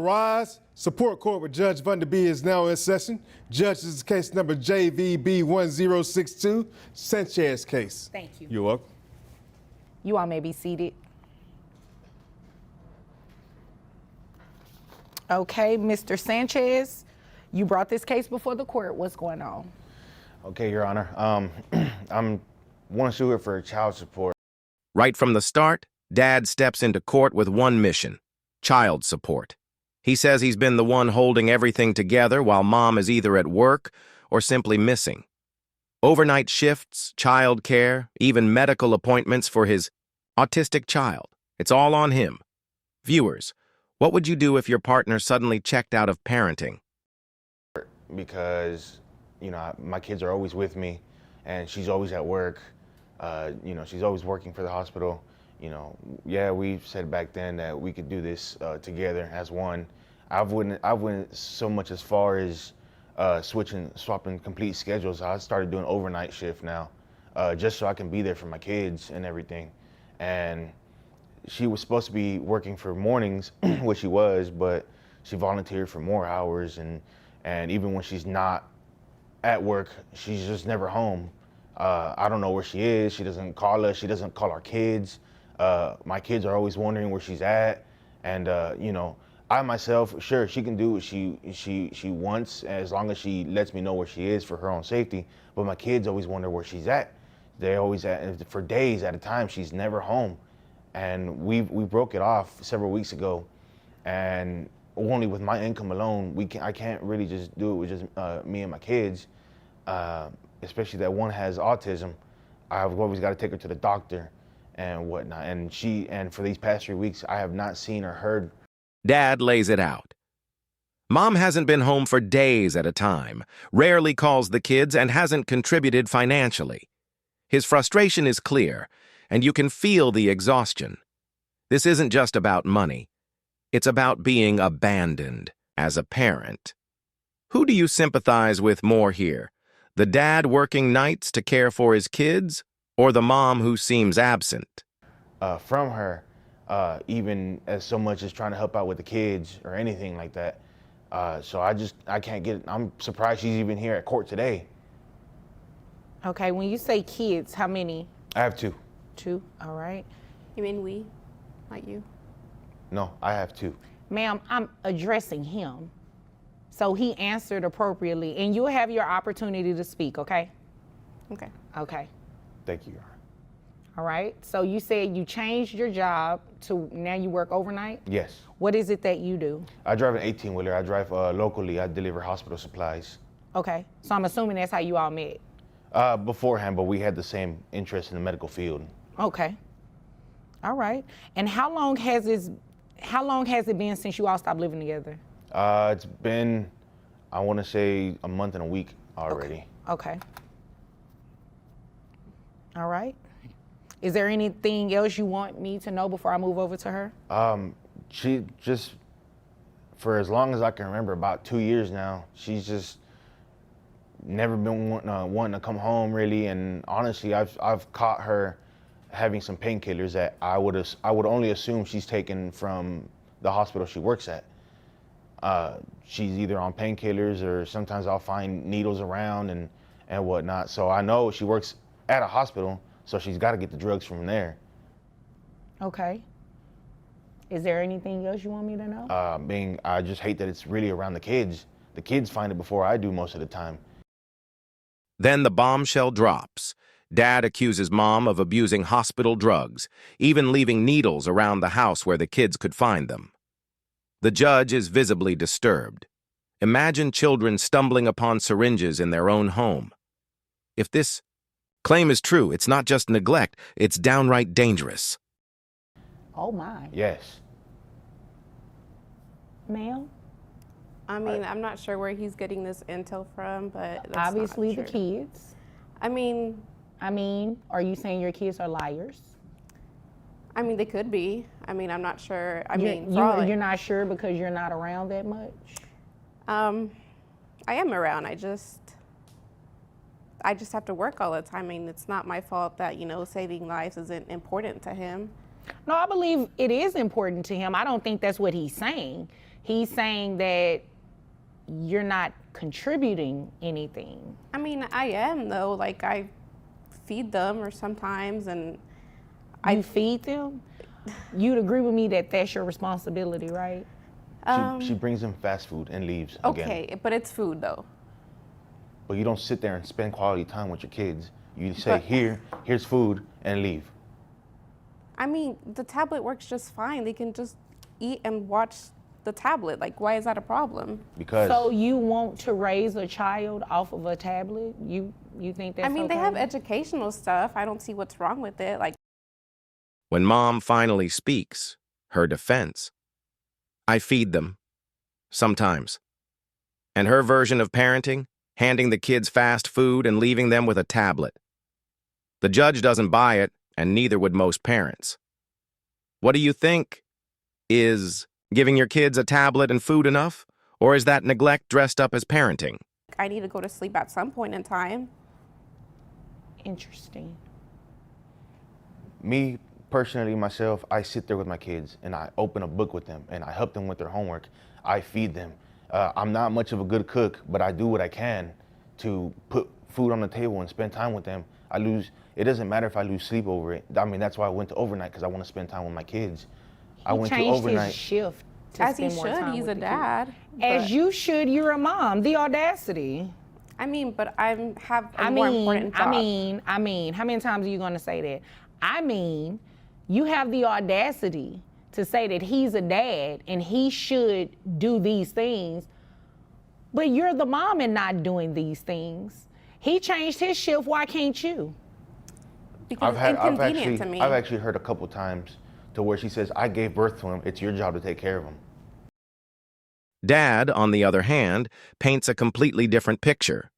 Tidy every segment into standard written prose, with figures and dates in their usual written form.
Rise. Support court with Judge Vonda B is now in session. Judge, this is case number JVB1062, Sanchez case. Thank you. You're welcome. You all may be seated. Okay, Mr. Sanchez, you brought this case before the court. What's going on? Okay, Your Honor. I'm want to sue her for child support. Right from the start, Dad steps into court with one mission: child support. He says he's been the one holding everything together while Mom is either at work or simply missing. Overnight shifts, child care, even medical appointments for his autistic child. It's all on him. Viewers, what would you do if your partner suddenly checked out of parenting? Because, you know, my kids are always with me, and she's always at work. You know, she's always working for the hospital. You know, yeah, we said back then that we could do this together as one. I wouldn't so much as far as swapping complete schedules. I started doing overnight shift now, just so I can be there for my kids and everything. And she was supposed to be working for mornings, which she was, but she volunteered for more hours. And even when she's not at work, she's just never home. I don't know where she is. She doesn't call us. She doesn't call our kids. My kids are always wondering where she's at. And, you know, I myself, sure, she can do what she wants as long as she lets me know where she is for her own safety. But my kids always wonder where she's at. They're always for days at a time. She's never home. And we broke it off several weeks ago. And only with my income alone, I can't really just do it with just me and my kids, especially that one has autism. I've always got to take her to the doctor and whatnot. And for these past 3 weeks, I have not seen or heard. Dad lays it out. Mom hasn't been home for days at a time, rarely calls the kids, and hasn't contributed financially. His frustration is clear, and you can feel the exhaustion. This isn't just about money. It's about being abandoned as a parent. Who do you sympathize with more here? The dad working nights to care for his kids, or the mom who seems absent? From her, even as so much as trying to help out with the kids or anything like that. So I can't get it. I'm surprised she's even here at court today. Okay, when you say kids, how many? I have two. Two, all right. You mean we, not you? No, I have two. Ma'am, I'm addressing him. So he answered appropriately, and you'll have your opportunity to speak, okay? Okay. Okay. Thank you, Your Honor. All right, so you said you changed your job to now you work overnight? Yes. What is it that you do? I drive an 18-wheeler. I drive locally. I deliver hospital supplies. Okay, so I'm assuming that's how you all met? Beforehand, but we had the same interest in the medical field. Okay. All right. And how long has it been since you all stopped living together? It's been, I want to say, a month and a week already. Okay. All right. Is there anything else you want me to know before I move over to her? She just, for as long as I can remember, about 2 years now, she's just never been wanting to come home really. And honestly, I've caught her having some painkillers that I would only assume she's taken from the hospital she works at. She's either on painkillers, or sometimes I'll find needles around and whatnot. So I know she works at a hospital, so she's got to get the drugs from there. Okay. Is there anything else you want me to know? I just hate that it's really around the kids. The kids find it before I do most of the time. Then the bombshell drops. Dad accuses Mom of abusing hospital drugs, even leaving needles around the house where the kids could find them. The judge is visibly disturbed. Imagine children stumbling upon syringes in their own home. If this claim is true, it's not just neglect, it's downright dangerous. Oh my. Yes. Ma'am? I mean, I'm not sure where he's getting this intel from, but that's Obviously the not true. kids. I mean, are you saying your kids are liars? I mean, they could be. I mean, I'm not sure. You're not sure because you're not around that much? I am around. I just have to work all the time. I mean, it's not my fault that, saving lives isn't important to him. No, I believe it is important to him. I don't think that's what he's saying. He's saying that you're not contributing anything. I mean, I am though. Like I feed them, or sometimes, and You feed them? You'd agree with me that that's your responsibility, right? She brings them fast food and leaves again. okay, but it's food though. But you don't sit there and spend quality time with your kids. You say, But- here's food, and leave. I mean, the tablet works just fine. They can just eat and watch the tablet. Like, why is that a problem? Because So you want to raise a child off of a tablet? You think that's I mean, okay? they have educational stuff. I don't see what's wrong with it. Like, When Mom finally speaks, her defense. I feed them. Sometimes. And her version of parenting? Handing the kids fast food and leaving them with a tablet. The judge doesn't buy it, and neither would most parents. What do you think? Is giving your kids a tablet and food enough? Or is that neglect dressed up as parenting? I need to go to sleep at some point in time. Interesting. me personally, myself, I sit there with my kids and I open a book with them and I help them with their homework. I feed them. I'm not much of a good cook, but I do what I can to put food on the table and spend time with them. It doesn't matter if I lose sleep over it. I mean, that's why I went to overnight, because I want to spend time with my kids. I went to Changed overnight. his shift to As he spend more should, time he's with a the kids. dad. As but- you should, you're a mom. The audacity. I mean, but I have a more important job. I mean, how many times are you going to say that? I mean, you have the audacity to say that he's a dad and he should do these things, but you're the mom and not doing these things. He changed his shift. Why can't you? Because it's inconvenient to me. I've actually heard a couple times to where she says, I gave birth to him. It's your job to take care of him. Dad, on the other hand, paints a completely different picture.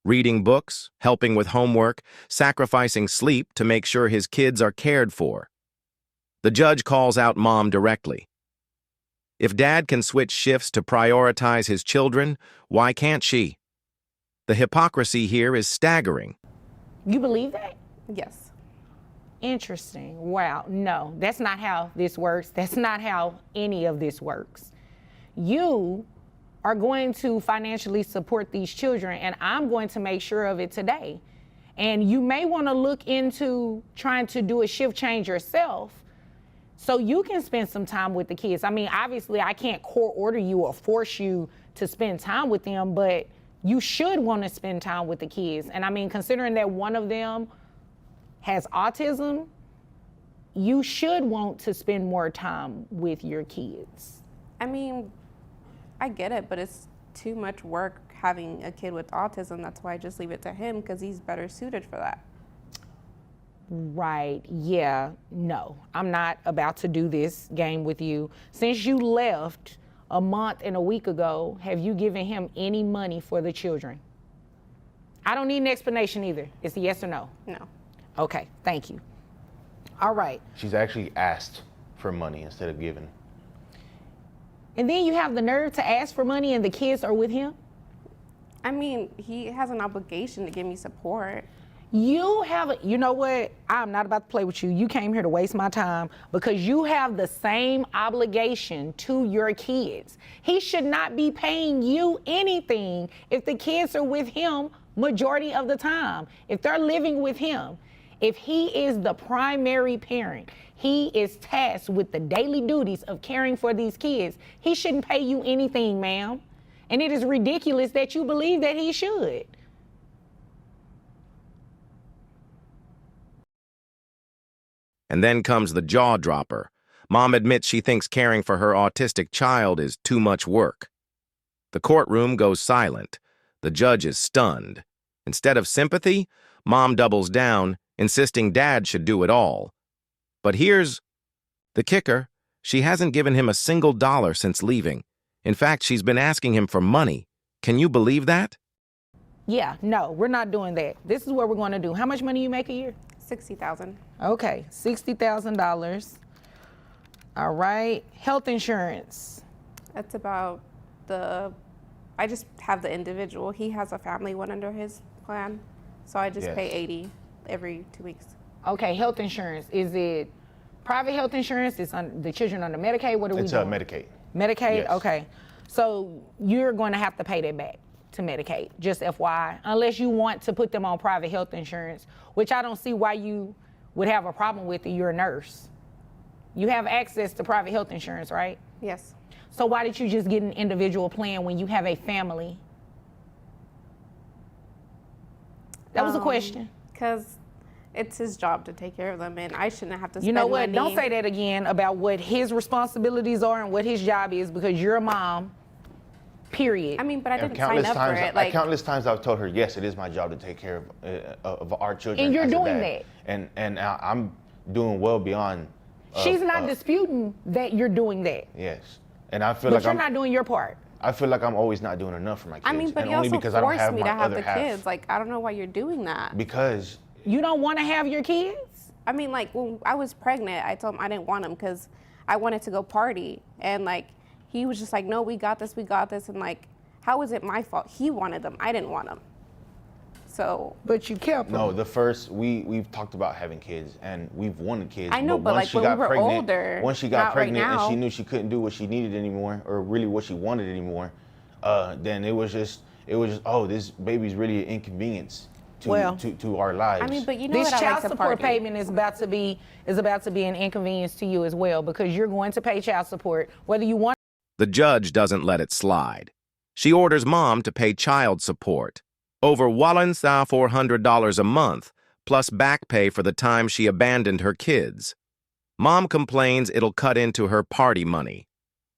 Reading books, helping with homework, sacrificing sleep to make sure his kids are cared for. The judge calls out Mom directly. If Dad can switch shifts to prioritize his children, why can't she? The hypocrisy here is staggering. You believe that? Yes. Interesting. Wow. No, that's not how this works. That's not how any of this works. You are going to financially support these children, and I'm going to make sure of it today. And you may want to look into trying to do a shift change yourself so you can spend some time with the kids. I mean, obviously, I can't court order you or force you to spend time with them, but you should want to spend time with the kids. And I mean, considering that one of them has autism, you should want to spend more time with your kids. I mean, I get it, but it's too much work having a kid with autism. That's why I just leave it to him, because he's better suited for that. Right, yeah, no, I'm not about to do this game with you. Since you left a month and a week ago, have you given him any money for the children? I don't need an explanation either. It's a yes or no. No. Okay, thank you. All right. She's actually asked for money instead of giving. And then you have the nerve to ask for money and the kids are with him? I mean, he has an obligation to give me support. You know what? I'm not about to play with you. You came here to waste my time because you have the same obligation to your kids. He should not be paying you anything if the kids are with him majority of the time. If they're living with him, if he is the primary parent, he is tasked with the daily duties of caring for these kids. He shouldn't pay you anything, ma'am. And it is ridiculous that you believe that he should. And then comes the jaw dropper. Mom admits she thinks caring for her autistic child is too much work. The courtroom goes silent. The judge is stunned. Instead of sympathy, Mom doubles down, insisting Dad should do it all. But here's the kicker. She hasn't given him a single dollar since leaving. In fact, she's been asking him for money. Can you believe that? Yeah, no, we're not doing that. This is what we're going to do. How much money you make a year? $60,000. Okay, $60,000. All right, health insurance. That's about I just have the individual. He has a family one under his plan. So I just Yes. pay $80 every 2 weeks. Okay, health insurance. Is it private health insurance? Is the children under Medicaid? What are we It's doing? Medicaid. Medicaid? Yes. Okay. So you're going to have to pay that back to Medicaid, just FYI, unless you want to put them on private health insurance, which I don't see why you would have a problem with it. You're a nurse. You have access to private health insurance, right? Yes. So why did you just get an individual plan when you have a family? That was a question. Because it's his job to take care of them, and I shouldn't have to spend You know what? money. Don't say that again about what his responsibilities are and what his job is, because you're a mom, period. I mean, but I And didn't sign up for it. Like, countless times I've told her, yes, it is my job to take care of our children. And you're as a doing dad. And I'm doing well beyond. She's not disputing that you're doing that, Yes, and I feel but like you're I'm. not doing your part. I feel like I'm always not doing enough for my kids. I mean, but and you only also because I don't forced have me my to have other the half. kids. Like, I don't know why you're doing that. Because You don't want to have your kids? I mean, like, when I was pregnant, I told him I didn't want him because I wanted to go party. And, like, he was just like, no, we got this. And, like, how is it my fault? He wanted them. I didn't want them. So. But you kept them. no, we've talked about having kids and we've wanted kids. I know, but, once like, she when got we were pregnant, older, once she got not right pregnant and now. she knew she couldn't do what she needed anymore, or really what she wanted anymore, then it was just oh, this baby's really an inconvenience to our lives. I mean, but you know This what I child like to support party. payment is about to be an inconvenience to you as well, because you're going to pay child support whether you want. The judge doesn't let it slide. She orders Mom to pay child support, over $1,400 a month, plus back pay for the time she abandoned her kids. Mom complains it'll cut into her party money.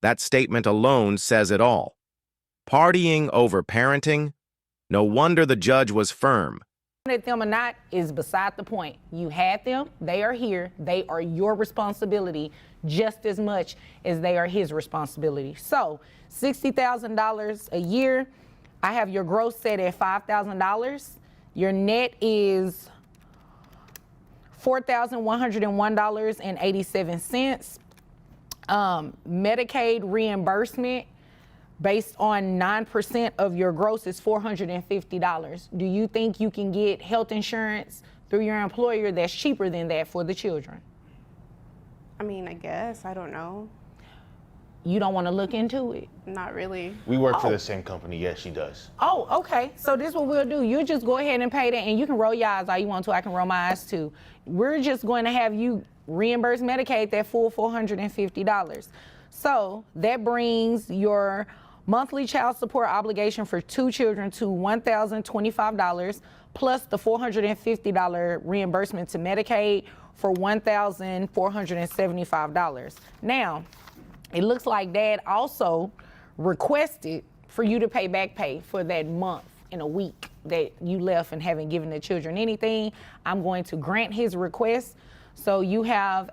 That statement alone says it all. Partying over parenting? No wonder the judge was firm. Wanted them or not is beside the point. You had them, they are here, they are your responsibility just as much as they are his responsibility. So, $60,000 a year. I have your gross set at $5,000. Your net is $4,101.87. Medicaid reimbursement based on 9% of your gross is $450. Do you think you can get health insurance through your employer that's cheaper than that for the children? I mean, I guess. I don't know. You don't want to look into it? Not really. we work for the same company. Yes, she does. Oh, okay. So this is what we'll do. You just go ahead and pay that, and you can roll your eyes all you want to. I can roll my eyes too. We're just going to have you reimburse Medicaid that full $450. So that brings your monthly child support obligation for 2 children to $1,025, plus the $450 reimbursement to Medicaid for $1,475. Now, it looks like Dad also requested for you to pay back pay for that month in a week that you left and haven't given the children anything. I'm going to grant his request. So you have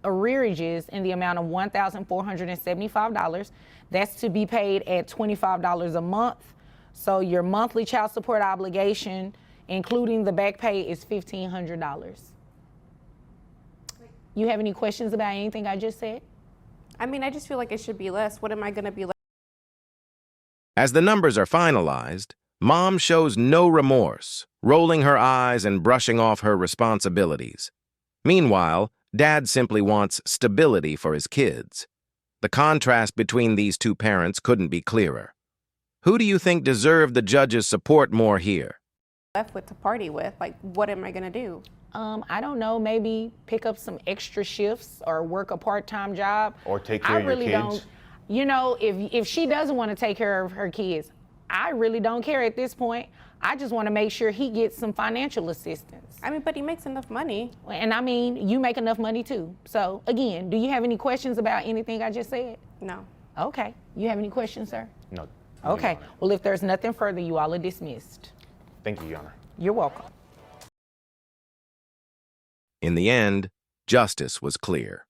arrearages in the amount of $1,475. That's to be paid at $25 a month. So your monthly child support obligation, including the back pay, is $1,500. You have any questions about anything I just said? I mean, I just feel like it should be less. What am I going to be like? As the numbers are finalized, Mom shows no remorse, rolling her eyes and brushing off her responsibilities. Meanwhile, Dad simply wants stability for his kids. The contrast between these two parents couldn't be clearer. Who do you think deserved the judge's support more here? Left with to party with? Like, what am I going to do? I don't know, maybe pick up some extra shifts or work a part-time job. Or take care I of your really kids. don't. You know, if she doesn't want to take care of her kids, I really don't care at this point. I just want to make sure he gets some financial assistance. I mean, but he makes enough money. And I mean, you make enough money too. So again, do you have any questions about anything I just said? No. Okay. You have any questions, sir? No. Okay. Your Honor. Well, if there's nothing further, you all are dismissed. Thank you, Your Honor. You're welcome. In the end, justice was clear.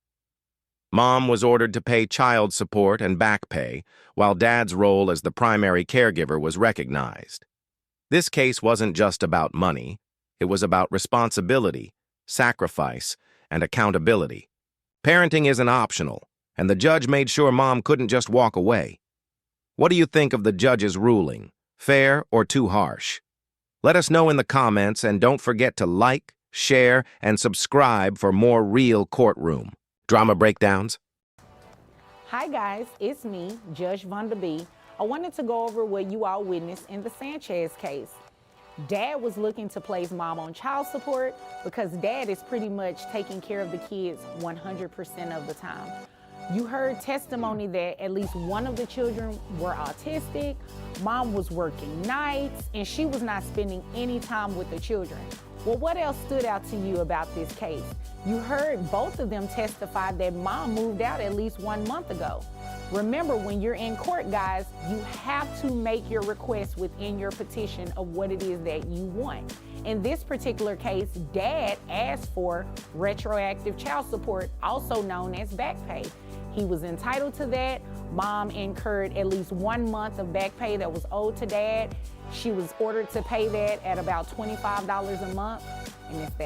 Mom was ordered to pay child support and back pay, while Dad's role as the primary caregiver was recognized. This case wasn't just about money. It was about responsibility, sacrifice, and accountability. Parenting isn't optional, and the judge made sure Mom couldn't just walk away. What do you think of the judge's ruling? Fair or too harsh? Let us know in the comments, and don't forget to like, share, and subscribe for more real courtroom drama breakdowns. Hi guys, it's me, Judge Vonda B. I wanted to go over what you all witnessed in the Sanchez case. Dad was looking to place mom on child support because dad is pretty much taking care of the kids 100% of the time. You heard testimony that at least one of the children were autistic, mom was working nights, and she was not spending any time with the children. Well, what else stood out to you about this case? You heard both of them testify that mom moved out at least 1 month ago. Remember, when you're in court, guys, you have to make your request within your petition of what it is that you want. In this particular case, dad asked for retroactive child support, also known as back pay. He was entitled to that. Mom incurred at least 1 month of back pay that was owed to dad. She was ordered to pay that at about $25 a month, and it's that